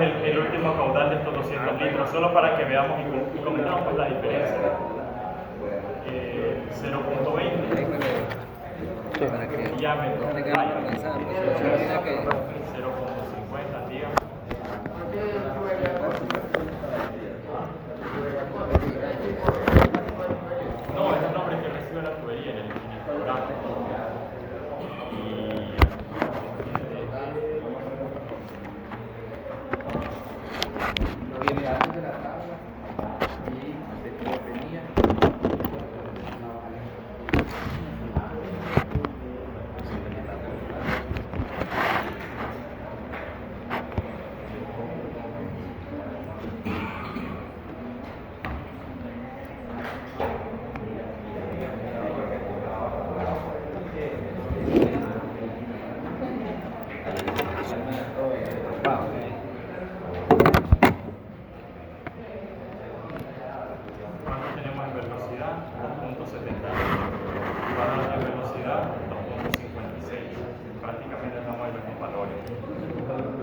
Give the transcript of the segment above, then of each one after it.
es el último caudal de estos 200 litros, solo para que veamos y comentamos pues la diferencia. 0.20 diámetro, 0.50 diga. No, es el nombre que recibe la tubería en el programa. Viene antes de la tabla y de que tenía. ¿Cuánto tenemos en velocidad? 2.70. ¿Cuánto en velocidad? 2.56. Prácticamente estamos en los mismos valores.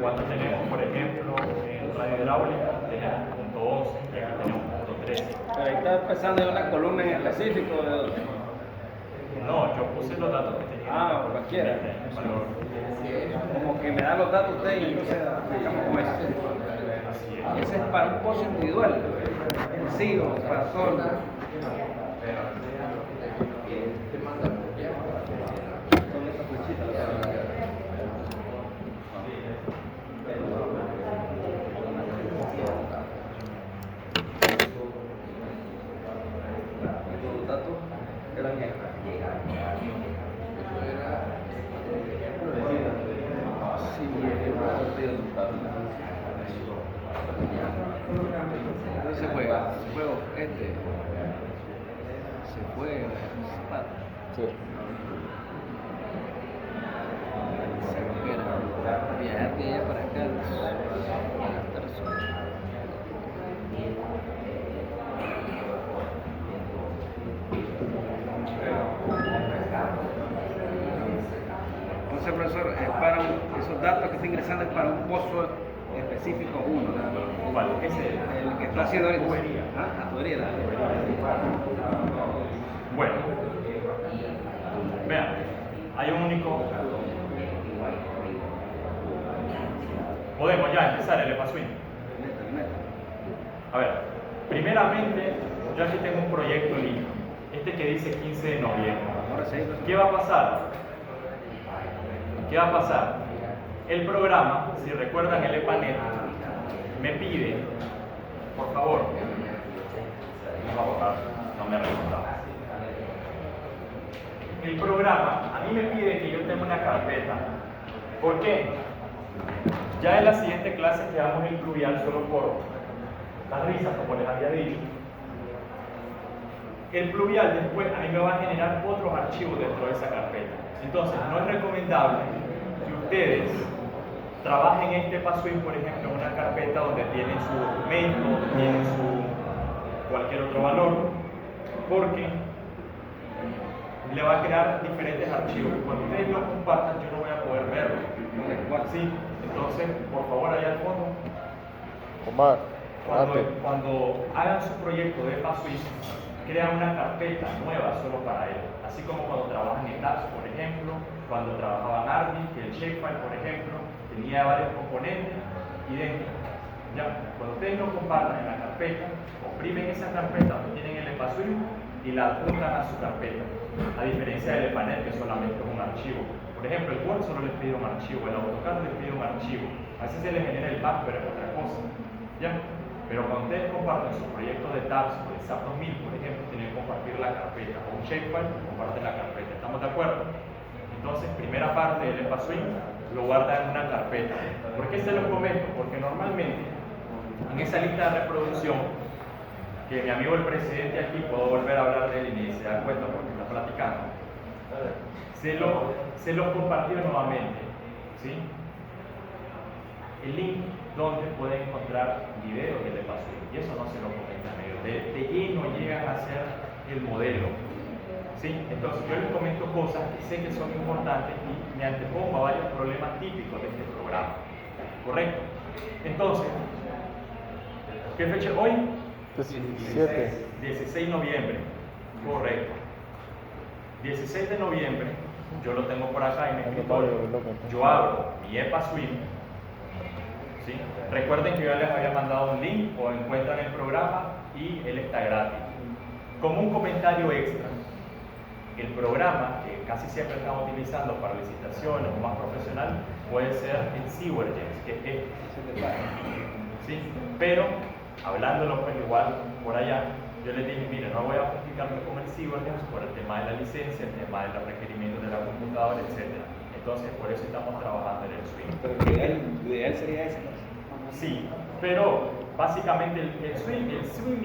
¿Cuánto tenemos, por ejemplo, en radio hidráulica? Tenemos 0.11 y aquí tenemos 0.13. Pero ahí está empezando en una columna en específico. No, yo puse los datos que tenía. Ah, cualquiera. El valor. Como que me da los datos usted y entonces aplicamos con eso. Así Y es. ese es para un pozo individual. Sí, o para todo. Te manda ya. Son esas flechitas. Los datos eran estos. Eso era. Sí, entonces se juega este. Se juega Zapata. Sí. Se recupera. Viajar de allá para acá. Entonces, profesor, esos datos que está ingresando es para un pozo específico uno, ¿no? ¿Cuál? Ese. El que está haciendo ahorita. Tubería. Ah, la tubería. Bueno, vean, hay un único. Podemos ya empezar el EPA Swing. A ver, primeramente, yo aquí tengo un proyecto lindo, este que dice 15 de noviembre. Ahora sí. ¿Qué va a pasar? ¿Qué va a pasar? El programa, si recuerdan el EPANET, me pide, por favor, no va a votar, no me ha resultado. El programa a mí me pide que yo tenga una carpeta. ¿Por qué? Ya en la siguiente clase quedamos el pluvial solo por las risas, como les había dicho. El pluvial después a mí me va a generar otros archivos dentro de esa carpeta. Entonces, no es recomendable que ustedes trabajen este PASWIN, por ejemplo, en una carpeta donde tienen su documento, tienen su cualquier otro valor, porque le va a crear diferentes archivos. Cuando ustedes lo compartan, yo no voy a poder verlo. ¿Sí? Entonces, por favor, allá al fondo, Omar, cuando hagan su proyecto de PASWIN, crean una carpeta nueva solo para él. Así como cuando trabajan en DAX, por ejemplo, cuando trabajaban ARDI, que el shapefile, por ejemplo, tenía varios componentes idénticos. Ya, cuando ustedes lo compartan en la carpeta, oprimen esa carpeta donde tienen el EPASWIM y la adjuntan a su carpeta. A diferencia del EPANET, que solamente es un archivo. Por ejemplo, el Word solo les pide un archivo, el AutoCAD les pide un archivo. A veces se les genera el back, pero es otra cosa. ¿Ya? Pero cuando ustedes comparten su proyecto de tabs o de SAP 2000, por ejemplo, tienen que compartir la carpeta o un shapefile, comparten la carpeta. ¿Estamos de acuerdo? Entonces, primera parte del EPASWIM lo guarda en una carpeta. ¿Por qué se los comento? Porque normalmente en esa lista de reproducción, que mi amigo el presidente aquí, puedo volver a hablar de él y ni se da cuenta porque está platicando, se lo compartió nuevamente, ¿sí? El link donde pueden encontrar videos del EPASWIM, y eso no se lo comentan ellos, de lleno llegan a ser el modelo, ¿sí? Entonces yo les comento cosas que sé que son importantes y me antepongo a varios problemas típicos de este programa, ¿correcto? Entonces, ¿qué fecha hoy? 17. 16 de noviembre, correcto. 16 de noviembre, yo lo tengo por acá en mi escritorio. Yo abro mi EPA Swim. ¿Sí? Recuerden que yo les había mandado un link o encuentran el programa y él está gratis. Como un comentario extra, el programa que casi siempre estamos utilizando para licitaciones o más profesional puede ser el SeaWorldGems, que es este. ¿Sí? Pero, hablándolo pues igual por allá, yo les dije, mire, no voy a practicarme con el SeaWorldGems por el tema de la licencia, el tema de los requerimientos de la computadora, etc. Entonces, por eso estamos trabajando en el Swim. Pero lo ideal sería ese, ¿no? Sí, pero básicamente el Swim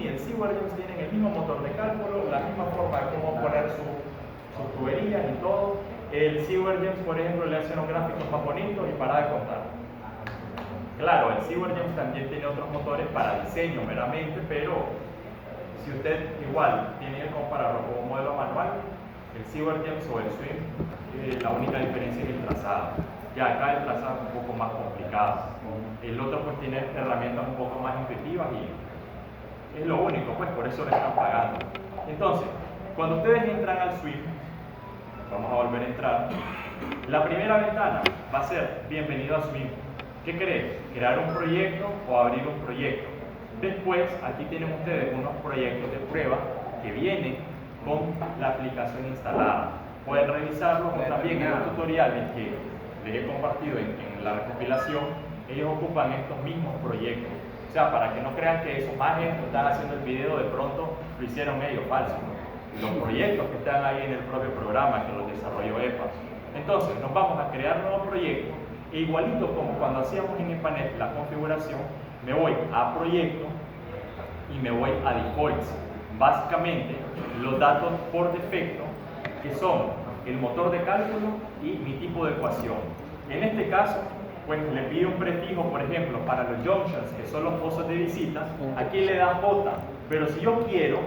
y el SeaWorldGems tienen el mismo motor de cálculo, la misma forma de cómo poner sus tuberías y todo. El SeaWorldGems, por ejemplo, le hacen unos gráficos más bonitos y para de contar. Claro, el SeaWorldGems también tiene otros motores para diseño meramente, pero si usted igual tiene que compararlo con un modelo manual, el SeaWorldGems o el Swim, la única diferencia es el trazado. Ya acá el trazado es un poco más complicado. El otro pues tiene herramientas un poco más intuitivas y es lo único, pues por eso le están pagando. Entonces, cuando ustedes entran al Swim, vamos a volver a entrar, la primera ventana va a ser bienvenido a Swim. ¿Qué creen? Crear un proyecto o abrir un proyecto. Después, aquí tienen ustedes unos proyectos de prueba que vienen con la aplicación instalada. Pueden revisarlo o también en los tutoriales que les he compartido en la recopilación, ellos ocupan estos mismos proyectos. O sea, para que no crean que esos mágicos que están haciendo el video de pronto lo hicieron ellos, falso. Los proyectos que están ahí en el propio programa que los desarrolló EPA. Entonces, nos vamos a crear nuevos proyectos e igualito como cuando hacíamos en EPANET la configuración, me voy a proyecto y me voy a defaults. Básicamente, los datos por defecto que son el motor de cálculo y mi tipo de ecuación. En este caso, pues le pido un prefijo, por ejemplo, para los junctions, que son los pozos de visitas, aquí le da J, pero si yo quiero,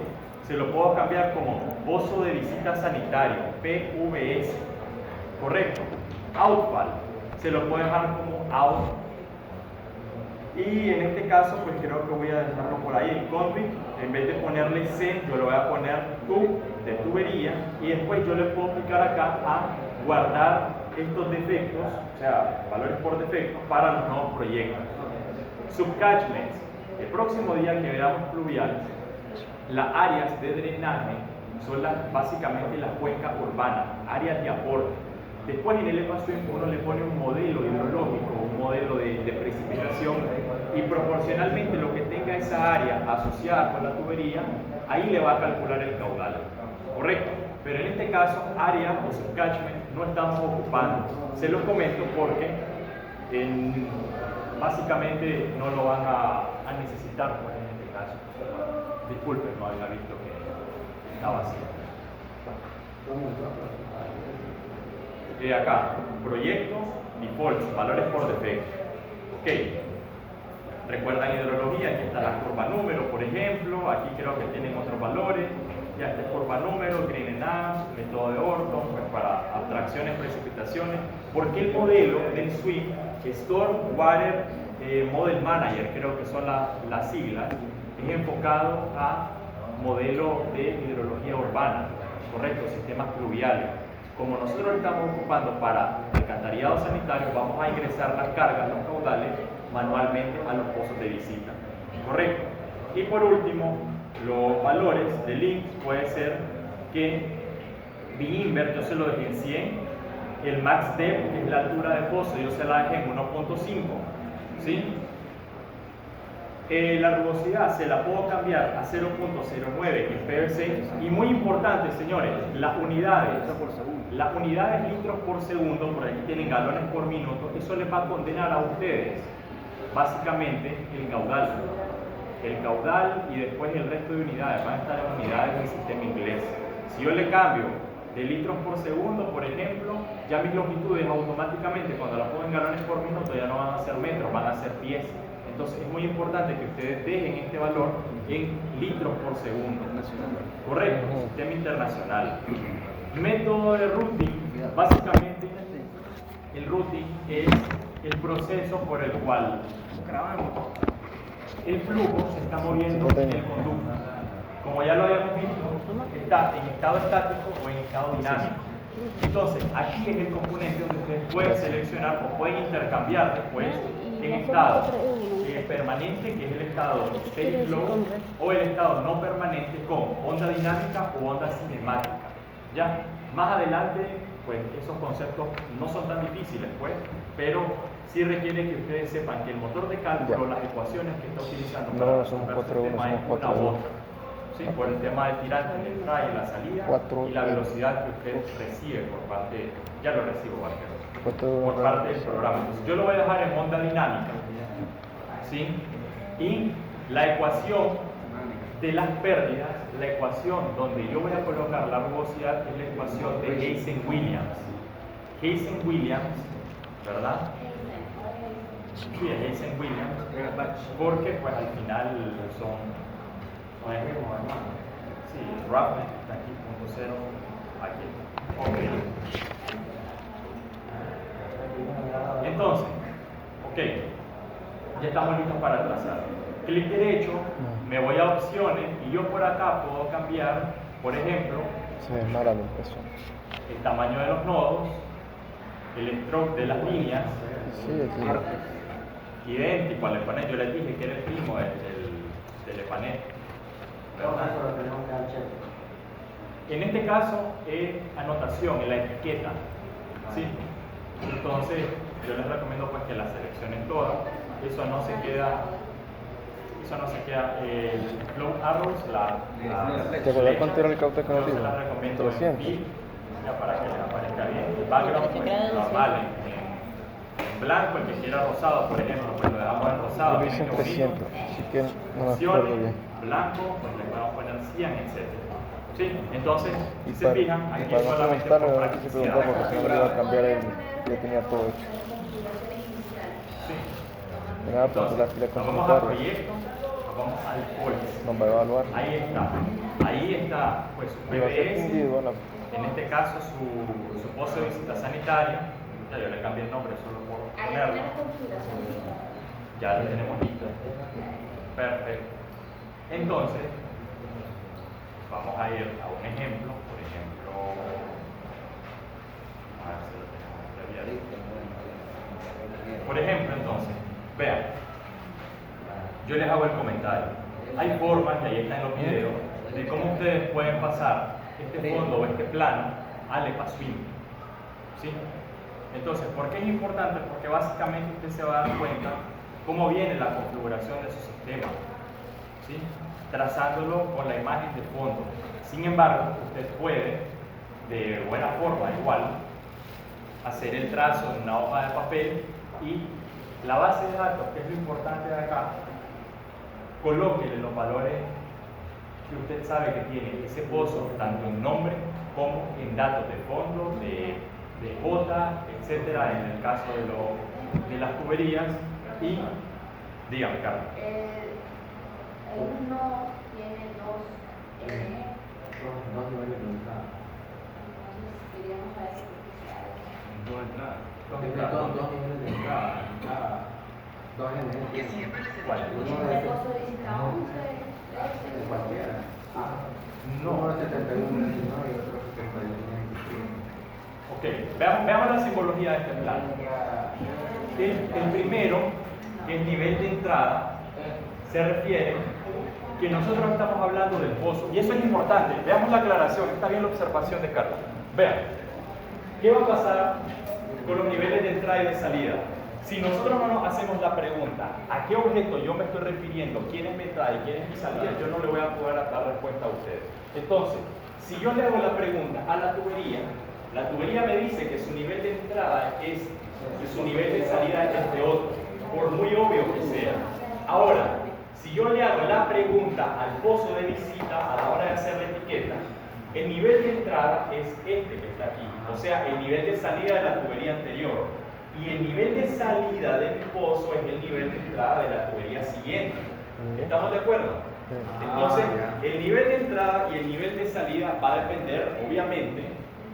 se lo puedo cambiar como pozo de visita sanitario, PVS, correcto. Outfall, se lo puedo dejar como out. Y en este caso, pues creo que voy a dejarlo por ahí, el config, en vez de ponerle C, yo le voy a poner tub de tubería, y después yo le puedo aplicar acá a guardar estos defectos, o sea, valores por defecto, para los nuevos proyectos. Subcatchments, el próximo día que veamos pluviales, las áreas de drenaje son básicamente las cuencas urbanas, áreas de aporte. Después en el EPA Swim uno le pone un modelo hidrológico, un modelo de precipitación, y proporcionalmente lo que tenga esa área asociada con la tubería, ahí le va a calcular el caudal, ¿correcto? Pero en este caso, área o subcatchment no estamos ocupando. Se los comento porque básicamente no lo van a necesitar, pues, en este caso. Disculpen, no había visto que estaba así. Acá, proyecto, defaults, valores por defecto. Ok. Recuerdan hidrología, aquí está la curva número, por ejemplo. Aquí creo que tienen otros valores. Ya está curva número, Green and Amps, método de Orton, pues para abstracciones, precipitaciones. Porque el modelo del Swim, Storm Water Model Manager, creo que son las siglas, es enfocado a modelo de hidrología urbana, correcto, sistemas pluviales. Como nosotros lo estamos ocupando para alcantarillado sanitario, vamos a ingresar las cargas, los caudales, manualmente a los pozos de visita, correcto. Y por último, los valores de links puede ser que Binver yo se lo dejé en 100, el max depth, que es la altura de pozo, yo se la dejé en 1.5, ¿sí? La rugosidad se la puedo cambiar a 0.09, que es PVC, y muy importante, señores, las unidades litros por segundo, por aquí tienen galones por minuto, eso les va a condenar a ustedes básicamente el caudal y después el resto de unidades, van a estar en unidades del sistema inglés. Si yo le cambio de litros por segundo, por ejemplo, ya mis longitudes automáticamente cuando las pongo en galones por minuto ya no van a ser metros, van a ser pies. Entonces es muy importante que ustedes dejen este valor en litros por segundo. Correcto, sistema internacional. Método de routing, básicamente el routing es el proceso por el cual Grabamos. el flujo se está moviendo en el conducto. Como ya lo habíamos visto, está en estado estático o en estado dinámico. Entonces, aquí es el componente donde ustedes pueden seleccionar o pueden intercambiar después en estado permanente, que es el estado steady flow, o el estado no permanente con onda dinámica o onda cinemática. ¿Ya? Más adelante, pues esos conceptos no son tan difíciles, pues, pero sí requiere que ustedes sepan que el motor de cálculo, las ecuaciones que está utilizando No, para no somos resolver su 4-1, tema es somos una u 4-2. otra. Sí, por el tema del tirante, la entrada y la salida, 4-1. y la velocidad que usted recibe por parte, ya lo recibo, Barquero, 4-1. por parte del programa. Entonces, yo lo voy a dejar en onda dinámica, ¿sí? Y la ecuación de las pérdidas, la ecuación donde yo voy a colocar la rugosidad es la ecuación de Haysen-Williams. Haysen-Williams, ¿verdad? Sí, es Haysen-Williams, porque pues al final son ejemplos, hermano. Sí, Raphnet está aquí, punto cero, aquí. Ok. Entonces, ok, ya estamos listos para trazar. Clic derecho, me voy a opciones y yo por acá puedo cambiar, por ejemplo, Se desmara la impresión. el tamaño de los nodos, el stroke de las líneas, Sí, aquí. idéntico al EPANET. Yo les dije que era el primo del EPANET. En este caso es anotación, en la etiqueta. ¿Sí? Entonces, yo les recomiendo pues que la seleccionen todas. Eso no se queda. El flow arrows, ¿Te acuerdas cuánto era el cauta que nos yo se dijo? las recomiendo en 300. fill, ya para que les aparezca bien. El background pues, normal en blanco, el que quiera rosado, por ejemplo, pues lo dejamos en rosado. Yo lo miren hice en qué bonito. 300, así que no me acuerdo Opciones, bien. blanco, pues le podemos poner 100, etc. ¿Sí? Entonces, Y si se para, fijan, y aquí para es no solamente preguntar, por ahora que se practicidad. preguntó porque si no le iba a cambiar el, ya tenía todo hecho. Sí. Nada, porque Entonces, la fila nos vamos a consultar proyecto, nos vamos al policy. nos va a evaluar. Ahí está, pues su Y va a ser PBS, individual. en este caso su pozo de visita sanitaria. Ya yo le cambié el nombre solo por ponerlo. Ya lo tenemos listo. Perfecto. Entonces, vamos a ir a un ejemplo. Por ejemplo, a ver si lo tenemos aquí abierto. Por ejemplo, entonces, vean, yo les hago el comentario. Hay formas, y ahí están los videos, de cómo ustedes pueden pasar este fondo o este plano al EPA-Swim. ¿Sí? Entonces, ¿por qué es importante? Porque básicamente usted se va a dar cuenta cómo viene la configuración de su sistema, ¿sí? Trazándolo con la imagen de fondo. Sin embargo, usted puede, de buena forma igual, hacer el trazo en una hoja de papel y la base de datos, que es lo importante de acá, colóquele los valores que usted sabe que tiene ese pozo, tanto en nombre como en datos de fondo, de J, etcétera, en el caso de las tuberías. Y dígame, Carlos. Uno tiene dos N. Queríamos saber si No es nada. Dos niveles de entrada. Dos niveles. ¿Cuál? el pozo de visita 11, 13. De cualquiera. No. Uno de 71 y otro 71. Ok, veamos la simbología de este plano. El primero, que es nivel de entrada, se refiere que nosotros estamos hablando del pozo. Y eso es importante. Veamos la aclaración. Está bien la observación de Carlos. Vean, ¿qué va a pasar con los niveles de entrada y de salida? Si nosotros no nos hacemos la pregunta, ¿a qué objeto yo me estoy refiriendo? ¿Quién es mi entrada y quién es mi salida? Yo no le voy a poder dar respuesta a ustedes. Entonces, si yo le hago la pregunta a la tubería me dice que su nivel de entrada es y su nivel de salida es este otro, por muy obvio que sea. Ahora, si yo le hago la pregunta al pozo de visita a la hora de hacer la etiqueta, el nivel de entrada es este que está aquí, o sea, el nivel de salida de la tubería anterior. Y el nivel de salida de mi pozo es el nivel de entrada de la tubería siguiente. ¿Estamos de acuerdo? Entonces, el nivel de entrada y el nivel de salida va a depender, obviamente,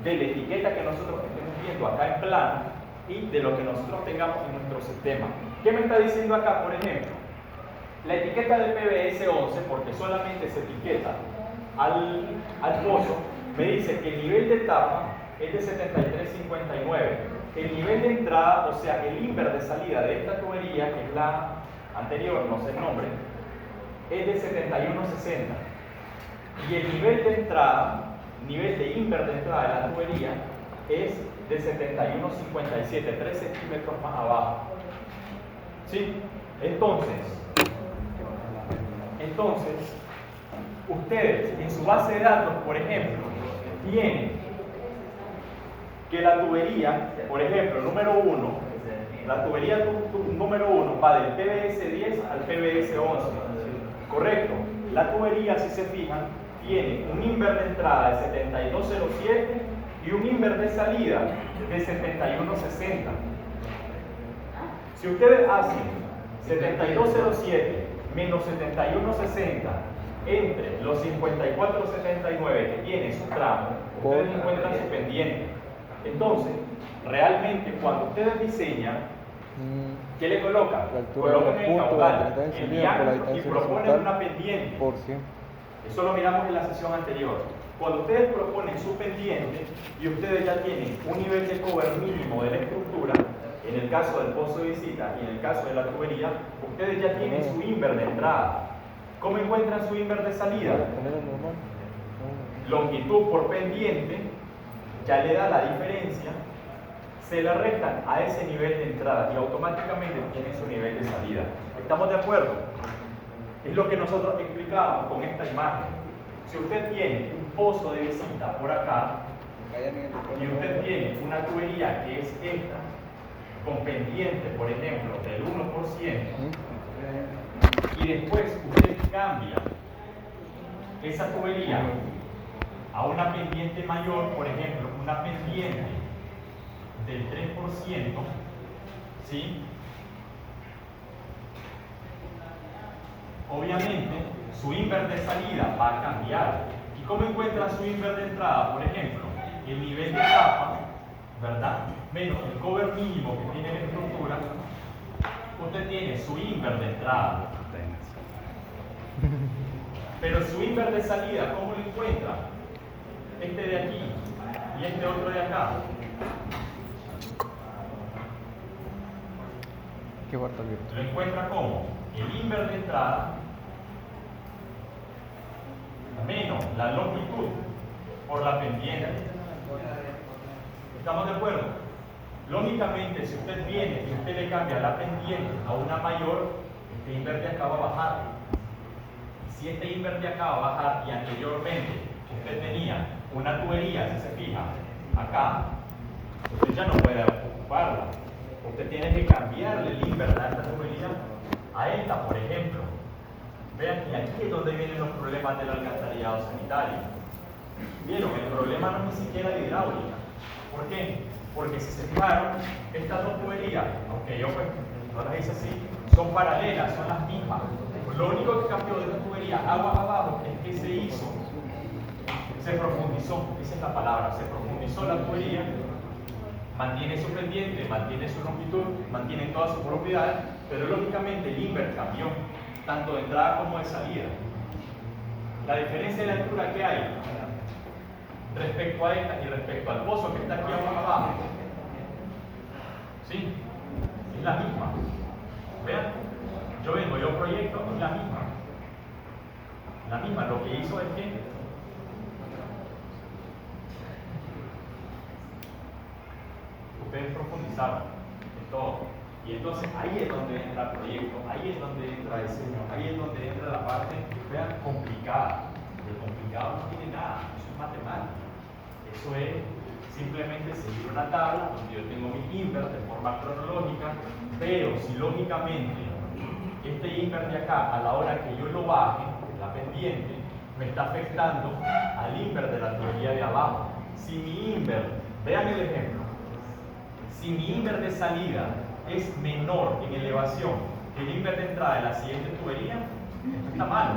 de la etiqueta que nosotros estemos viendo acá en plano y de lo que nosotros tengamos en nuestro sistema. ¿Qué me está diciendo acá, por ejemplo? La etiqueta del PBS 11, porque solamente se etiqueta al pozo, me dice que el nivel de tapa es de 73,59. El nivel de entrada, o sea, el inver de salida de esta tubería, que es la anterior, no sé el nombre, es de 71,60. Y el nivel de entrada, nivel de inver de entrada de la tubería, es de 71,57, 3 centímetros más abajo. ¿Sí? Entonces, ustedes en su base de datos, por ejemplo, tienen que la tubería, por ejemplo, número 1, la tubería número 1 va del PBS 10 al PBS 11, ¿correcto? La tubería, si se fijan, tiene un inver de entrada de 7207 y un inver de salida de 7160. Si ustedes hacen 7207 menos 7160 entre los 5479 que tiene su tramo, ustedes encuentran su pendiente. Entonces, realmente cuando ustedes diseñan, ¿qué le colocan? La altura de Colocan los el puntos, caudal, la distancia el salida por la diámetro y distancia proponen horizontal una pendiente. por 100. Eso lo miramos en la sesión anterior. Cuando ustedes proponen su pendiente y ustedes ya tienen un nivel de cover mínimo de la estructura, en el caso del pozo de visita y en el caso de la tubería, ustedes ya tienen su inver de entrada. ¿Cómo encuentran su inver de salida? Ponerlo normal. Longitud por pendiente, ya le da la diferencia, se le restan a ese nivel de entrada y automáticamente tienen su nivel de salida. ¿Estamos de acuerdo? Es lo que nosotros explicábamos con esta imagen. Si usted tiene un pozo de visita por acá y usted tiene una tubería que es esta, con pendiente, por ejemplo, del 1%, y después usted cambia esa tubería a una pendiente mayor, por ejemplo, una pendiente del 3%, ¿sí? Obviamente, su inver de salida va a cambiar. ¿Y cómo encuentra su inver de entrada? Por ejemplo, el nivel de tapa, ¿verdad? Menos el cover mínimo que tiene la estructura, usted tiene su inver de entrada. Pero su inver de salida, ¿cómo lo encuentra? Este de aquí y este otro de acá. ¿Qué cuarto abierto? Lo encuentra como el inver de entrada menos la longitud por la pendiente. ¿Estamos de acuerdo? Lógicamente, si usted viene y usted le cambia la pendiente a una mayor, este inver de acá va a bajar. Si este inver de acá va a bajar y anteriormente usted tenía una tubería, si se fija, acá, usted ya no puede ocuparla. Usted tiene que cambiarle el inver de esta tubería a esta, por ejemplo. Vean que aquí es donde vienen los problemas del alcantarillado sanitario. Vieron, el problema no es ni siquiera de hidráulica. ¿Por qué? Porque si se fijaron, estas dos tuberías, aunque yo pues no las hice así, son paralelas, son las mismas. Lo único que cambió de esta tubería agua abajo es que se profundizó, esa es la palabra, se profundizó la tubería, mantiene su pendiente, mantiene su longitud, mantiene todas sus propiedades, pero lógicamente el inver cambió, tanto de entrada como de salida. La diferencia de altura que hay respecto a esta y respecto al pozo que está aquí abajo, ¿sí? Es la misma. Vean, yo proyecto, es la misma. La misma, lo que hizo es que ustedes profundizaron en todo. Y entonces ahí es donde entra el proyecto, ahí es donde entra el diseño, ahí es donde entra la parte, vean, complicada. De complicado no tiene nada, eso es matemática. Eso es simplemente seguir una tabla donde yo tengo mi inver de forma cronológica, pero si lógicamente este inver de acá, a la hora que yo lo baje, la pendiente, me está afectando al inver de la tubería de abajo. Si mi inver, vean el ejemplo, si mi inver de salida es menor en elevación que el inver de entrada de la siguiente tubería, esto está mal,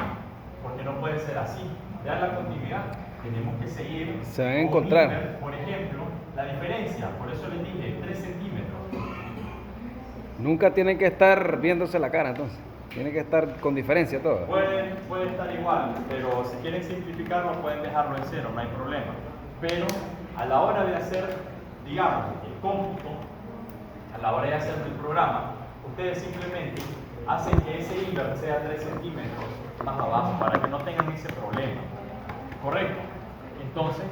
porque no puede ser así. Vean la continuidad, tenemos que seguir. Se van a encontrar. Inver, por ejemplo, la diferencia, por eso les dije 3 centímetros. Nunca tienen que estar viéndose la cara, entonces. Tiene que estar con diferencia todo. Puede estar igual, pero si quieren simplificarlo pueden dejarlo en cero, no hay problema. Pero a la hora de hacer, digamos, el cómputo, a la hora de hacer el programa, ustedes simplemente hacen que ese invert sea 3 centímetros más abajo para que no tengan ese problema. ¿Correcto? Entonces,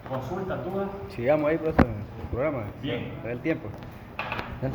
consulta, dudas. Sigamos ahí, profesor, el programa. Bien. Da el tiempo.